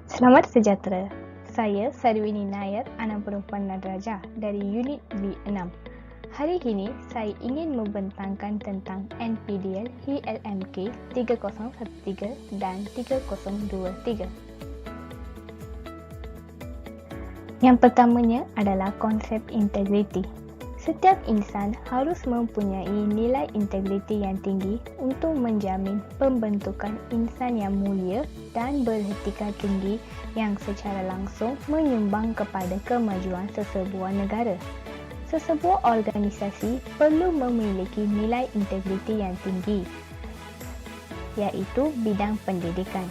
Selamat sejahtera. Saya Sarwini Nair, anak perempuan Nadraja dari unit B6. Hari ini saya ingin membentangkan tentang NPDEL HLMK 3013 dan 3023. Yang pertamanya adalah konsep integriti. Setiap insan harus mempunyai nilai integriti yang tinggi untuk menjamin pembentukan insan yang mulia dan beretika tinggi yang secara langsung menyumbang kepada kemajuan sesebuah negara. Sesebuah organisasi perlu memiliki nilai integriti yang tinggi, iaitu bidang pendidikan.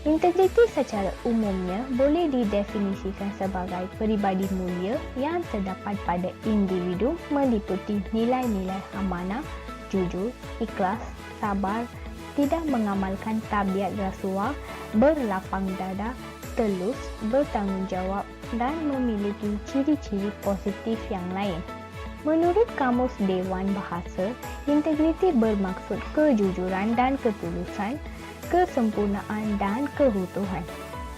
Integriti secara umumnya boleh didefinisikan sebagai peribadi mulia yang terdapat pada individu meliputi nilai-nilai amanah, jujur, ikhlas, sabar, tidak mengamalkan tabiat rasuah, berlapang dada, telus, bertanggungjawab dan memiliki ciri-ciri positif yang lain. Menurut Kamus Dewan Bahasa, integriti bermaksud kejujuran dan ketulusan, kesempurnaan dan keutuhan.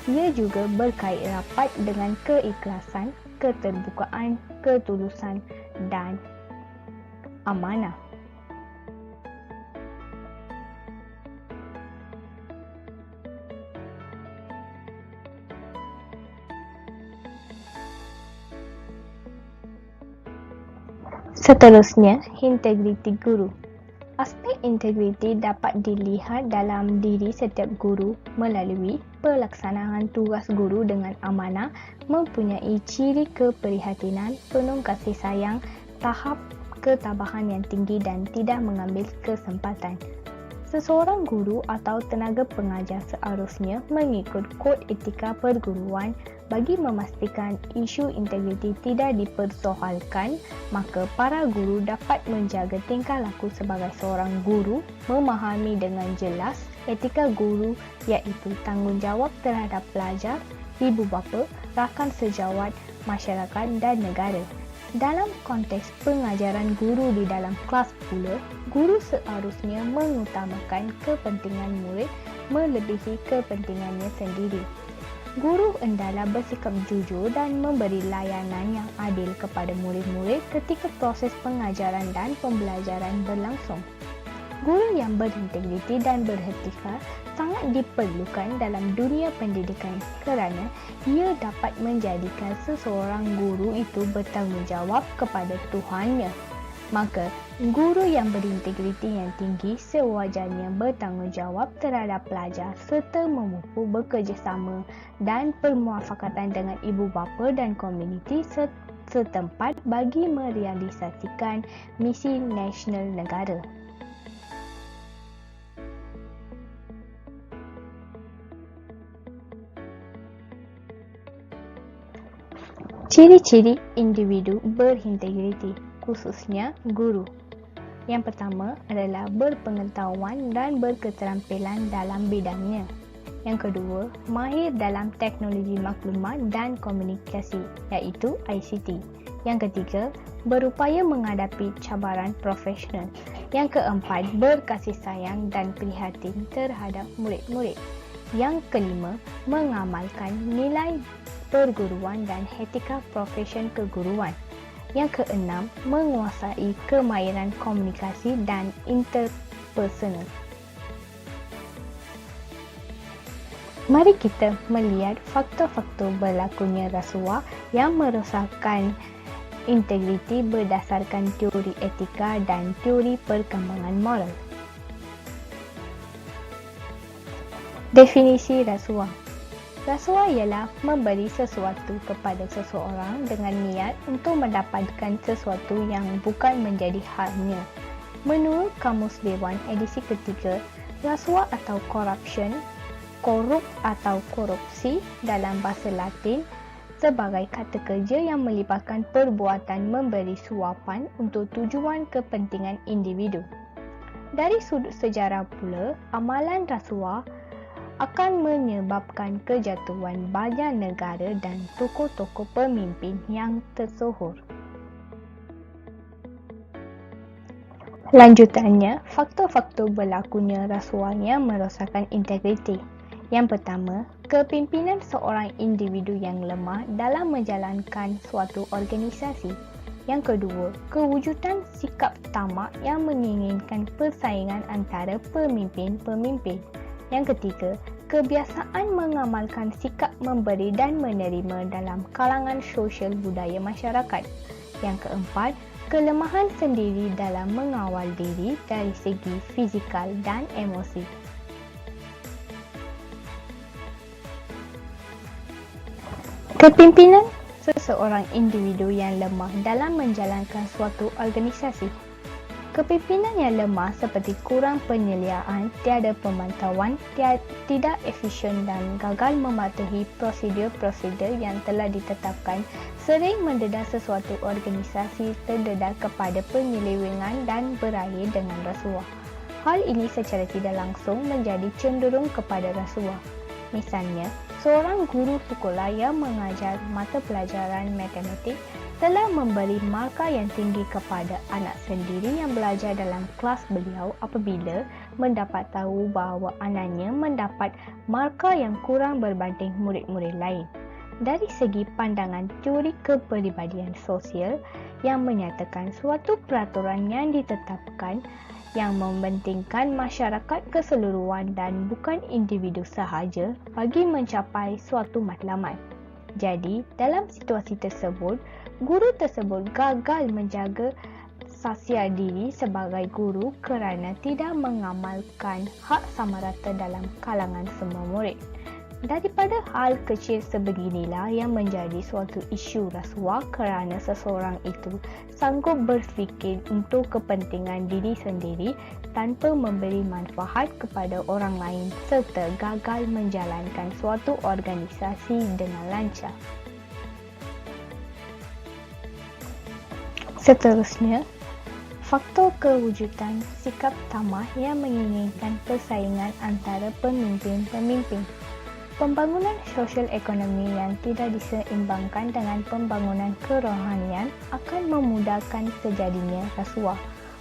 Ia juga berkait rapat dengan keikhlasan, keterbukaan, ketulusan dan amanah. Seterusnya, integriti guru. Aspek integriti dapat dilihat dalam diri setiap guru melalui pelaksanaan tugas guru dengan amanah, mempunyai ciri keprihatinan, penuh kasih sayang, tahap ketabahan yang tinggi dan tidak mengambil kesempatan. Seseorang guru atau tenaga pengajar seharusnya mengikut kod etika perguruan bagi memastikan isu integriti tidak dipersoalkan, maka para guru dapat menjaga tingkah laku sebagai seorang guru, memahami dengan jelas etika guru iaitu tanggungjawab terhadap pelajar, ibu bapa, rakan sejawat, masyarakat dan negara. Dalam konteks pengajaran guru di dalam kelas pula, guru seharusnya mengutamakan kepentingan murid melebihi kepentingannya sendiri. Guru hendaklah bersikap jujur dan memberi layanan yang adil kepada murid-murid ketika proses pengajaran dan pembelajaran berlangsung. Guru yang berintegriti dan beretika sangat diperlukan dalam dunia pendidikan kerana ia dapat menjadikan seseorang guru itu bertanggungjawab kepada Tuhannya. Maka, guru yang berintegriti yang tinggi sewajarnya bertanggungjawab terhadap pelajar serta memupuk bekerjasama dan permuafakatan dengan ibu bapa dan komuniti setempat bagi merealisasikan misi nasional negara. Ciri-ciri individu berintegriti, khususnya guru. Yang pertama adalah berpengetahuan dan berketerampilan dalam bidangnya. Yang kedua, mahir dalam teknologi maklumat dan komunikasi, iaitu ICT. Yang ketiga, berupaya menghadapi cabaran profesional. Yang keempat, berkasih sayang dan prihatin terhadap murid-murid. Yang kelima, mengamalkan nilai perguruan dan etika profesion keguruan. Yang keenam, menguasai kemahiran komunikasi dan interpersonal. Mari kita melihat faktor-faktor berlakunya rasuah yang merosakkan integriti berdasarkan teori etika dan teori perkembangan moral. Definisi rasuah. Rasuah ialah memberi sesuatu kepada seseorang dengan niat untuk mendapatkan sesuatu yang bukan menjadi haknya. Menurut Kamus Dewan edisi ketiga, rasuah atau corruption, korup atau korupsi dalam bahasa Latin sebagai kata kerja yang melibatkan perbuatan memberi suapan untuk tujuan kepentingan individu. Dari sudut sejarah pula, amalan rasuah akan menyebabkan kejatuhan banyak negara dan tokoh-tokoh pemimpin yang tersohor. Lanjutannya, faktor-faktor berlakunya rasuah yang merosakkan integriti. Yang pertama, kepimpinan seorang individu yang lemah dalam menjalankan suatu organisasi. Yang kedua, kewujudan sikap tamak yang menginginkan persaingan antara pemimpin-pemimpin. Yang ketiga, kebiasaan mengamalkan sikap memberi dan menerima dalam kalangan sosial budaya masyarakat. Yang keempat, kelemahan sendiri dalam mengawal diri dari segi fizikal dan emosi. Kepimpinan seseorang individu yang lemah dalam menjalankan suatu organisasi. Kepimpinan yang lemah seperti kurang penyeliaan, tiada pemantauan, tidak efisien dan gagal mematuhi prosedur-prosedur yang telah ditetapkan sering mendedah sesuatu organisasi terdedah kepada penyelewengan dan berakhir dengan rasuah. Hal ini secara tidak langsung menjadi cenderung kepada rasuah. Misalnya, seorang guru sekolah yang mengajar mata pelajaran matematik telah memberi markah yang tinggi kepada anak sendiri yang belajar dalam kelas beliau apabila mendapat tahu bahawa anaknya mendapat markah yang kurang berbanding murid-murid lain. Dari segi pandangan teori kepribadian sosial yang menyatakan suatu peraturan yang ditetapkan yang mementingkan masyarakat keseluruhan dan bukan individu sahaja bagi mencapai suatu matlamat. Jadi, dalam situasi tersebut, guru tersebut gagal menjaga sasia diri sebagai guru kerana tidak mengamalkan hak sama rata dalam kalangan semua murid. Daripada hal kecil sebeginilah yang menjadi suatu isu rasuah kerana seseorang itu sanggup berfikir untuk kepentingan diri sendiri tanpa memberi manfaat kepada orang lain serta gagal menjalankan suatu organisasi dengan lancar. Seterusnya, faktor kewujudan sikap tamak yang menginginkan persaingan antara pemimpin-pemimpin. Pembangunan sosial ekonomi yang tidak diseimbangkan dengan pembangunan kerohanian akan memudahkan terjadinya rasuah.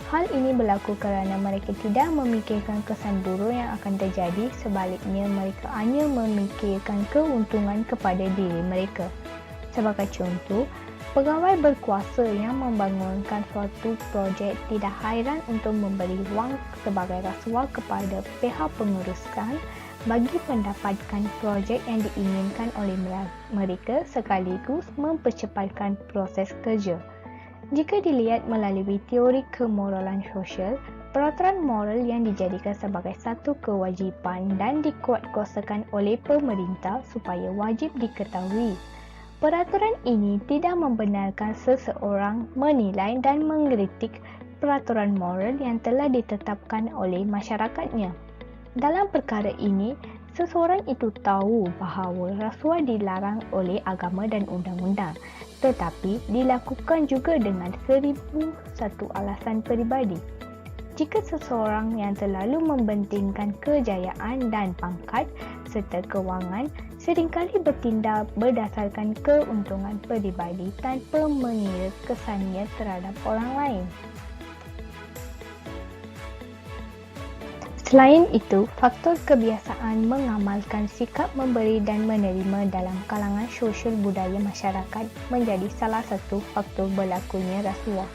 Hal ini berlaku kerana mereka tidak memikirkan kesan buruk yang akan terjadi, sebaliknya mereka hanya memikirkan keuntungan kepada diri mereka. Sebagai contoh, pegawai berkuasa yang membangunkan suatu projek tidak hairan untuk memberi wang sebagai rasuah kepada pihak pengurusan bagi mendapatkan projek yang diinginkan oleh mereka sekaligus mempercepatkan proses kerja. Jika dilihat melalui teori kemoralan sosial, peraturan moral yang dijadikan sebagai satu kewajipan dan dikuatkuasakan oleh pemerintah supaya wajib diketahui. Peraturan ini tidak membenarkan seseorang menilai dan mengkritik peraturan moral yang telah ditetapkan oleh masyarakatnya. Dalam perkara ini, seseorang itu tahu bahawa rasuah dilarang oleh agama dan undang-undang, tetapi dilakukan juga dengan 1001 alasan peribadi. Jika seseorang yang terlalu mempentingkan kejayaan dan pangkat serta kewangan seringkali bertindak berdasarkan keuntungan peribadi tanpa mengira kesannya terhadap orang lain. Selain itu, faktor kebiasaan mengamalkan sikap memberi dan menerima dalam kalangan sosial budaya masyarakat menjadi salah satu faktor berlakunya rasuah.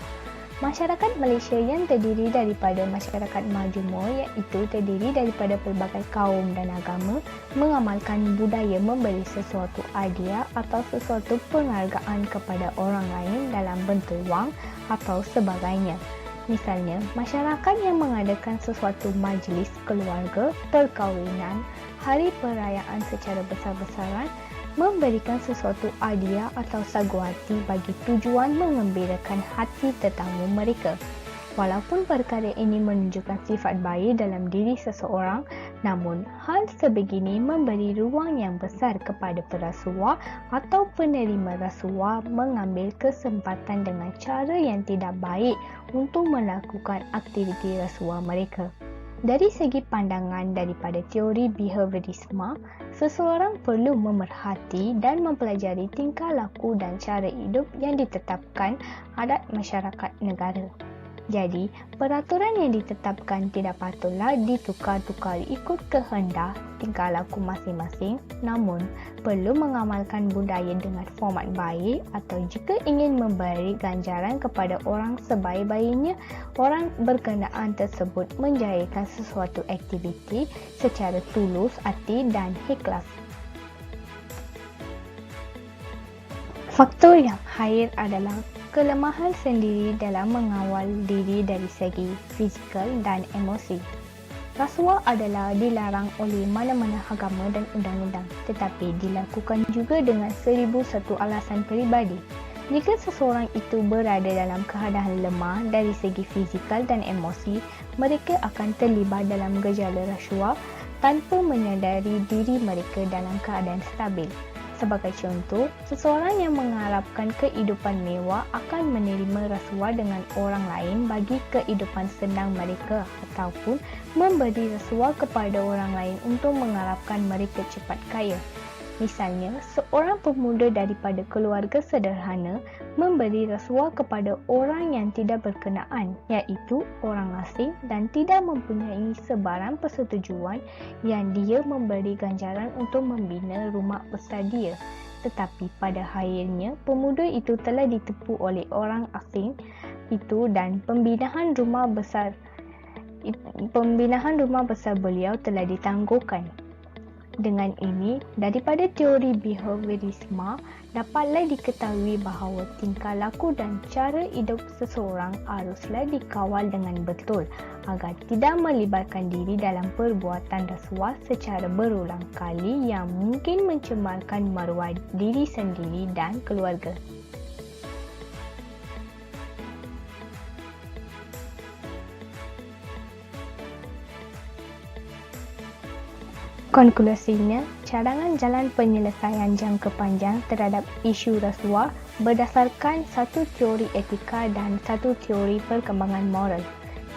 Masyarakat Malaysia yang terdiri daripada masyarakat majmuk iaitu terdiri daripada pelbagai kaum dan agama mengamalkan budaya memberi sesuatu hadiah atau sesuatu penghargaan kepada orang lain dalam bentuk wang atau sebagainya. Misalnya, masyarakat yang mengadakan sesuatu majlis keluarga, perkahwinan, hari perayaan secara besar-besaran, memberikan sesuatu hadiah atau sagu hati bagi tujuan mengembirakan hati tetamu mereka. Walaupun perkara ini menunjukkan sifat baik dalam diri seseorang, namun hal sebegini memberi ruang yang besar kepada perasuah atau penerima rasuah mengambil kesempatan dengan cara yang tidak baik untuk melakukan aktiviti rasuah mereka. Dari segi pandangan daripada teori behaviorisme, seseorang perlu memerhati dan mempelajari tingkah laku dan cara hidup yang ditetapkan adat masyarakat negara. Jadi, peraturan yang ditetapkan tidak patutlah ditukar-tukar ikut kehendak tingkah laku masing-masing, namun perlu mengamalkan budaya dengan format baik atau jika ingin memberi ganjaran kepada orang sebaik-baiknya, orang berkenaan tersebut menjayakan sesuatu aktiviti secara tulus hati dan ikhlas. Faktor yang hair adalah kelemahan sendiri dalam mengawal diri dari segi fizikal dan emosi. Rasuah adalah dilarang oleh mana-mana agama dan undang-undang, tetapi dilakukan juga dengan 1001 alasan peribadi. Jika seseorang itu berada dalam keadaan lemah dari segi fizikal dan emosi, mereka akan terlibat dalam gejala rasuah tanpa menyadari diri mereka dalam keadaan stabil. Sebagai contoh, seseorang yang mengharapkan kehidupan mewah akan menerima rasuah dengan orang lain bagi kehidupan senang mereka ataupun memberi rasuah kepada orang lain untuk mengharapkan mereka cepat kaya. Misalnya, seorang pemuda daripada keluarga sederhana memberi rasuah kepada orang yang tidak berkenaan, iaitu orang asing dan tidak mempunyai sebarang persetujuan yang dia memberi ganjaran untuk membina rumah besar dia. Tetapi pada akhirnya, pemuda itu telah ditipu oleh orang asing itu dan pembinaan rumah besar beliau telah ditangguhkan. Dengan ini, daripada teori behaviorisme, dapatlah diketahui bahawa tingkah laku dan cara hidup seseorang haruslah dikawal dengan betul agar tidak melibatkan diri dalam perbuatan rasuah secara berulang kali yang mungkin mencemarkan maruah diri sendiri dan keluarga. Konklusinya, cadangan jalan penyelesaian jangka panjang terhadap isu rasuah berdasarkan satu teori etika dan satu teori perkembangan moral.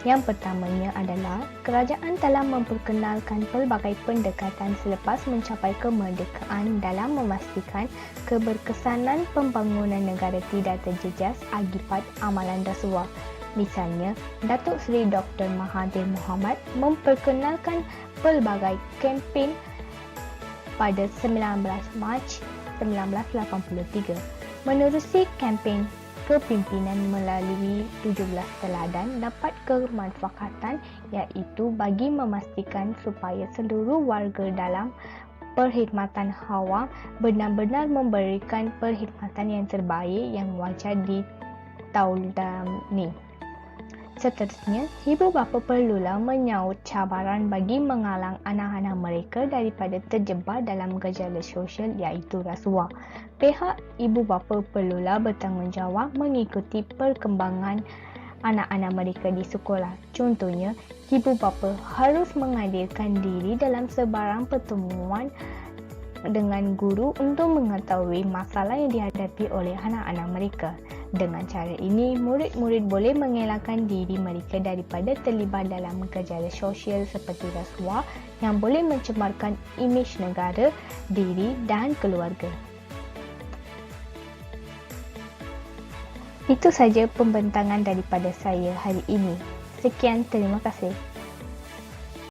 Yang pertamanya adalah kerajaan telah memperkenalkan pelbagai pendekatan selepas mencapai kemerdekaan dalam memastikan keberkesanan pembangunan negara tidak terjejas akibat amalan rasuah. Misalnya, Datuk Seri Dr. Mahathir Mohamad memperkenalkan pelbagai kempen pada 19 Mac 1983. Menerusi kempen kepimpinan melalui 17 teladan dapat kemanfaatan iaitu bagi memastikan supaya seluruh warga dalam perkhidmatan awam benar-benar memberikan perkhidmatan yang terbaik yang wajar di taulani. Seterusnya, ibu bapa perlulah menyaut cabaran bagi menghalang anak-anak mereka daripada terjebak dalam gejala sosial iaitu rasuah. Pihak ibu bapa perlulah bertanggungjawab mengikuti perkembangan anak-anak mereka di sekolah. Contohnya, ibu bapa harus menghadirkan diri dalam sebarang pertemuan dengan guru untuk mengetahui masalah yang dihadapi oleh anak-anak mereka. Dengan cara ini, murid-murid boleh mengelakkan diri mereka daripada terlibat dalam gejala sosial seperti rasuah yang boleh mencemarkan imej negara, diri dan keluarga. Itu saja pembentangan daripada saya hari ini. Sekian, terima kasih.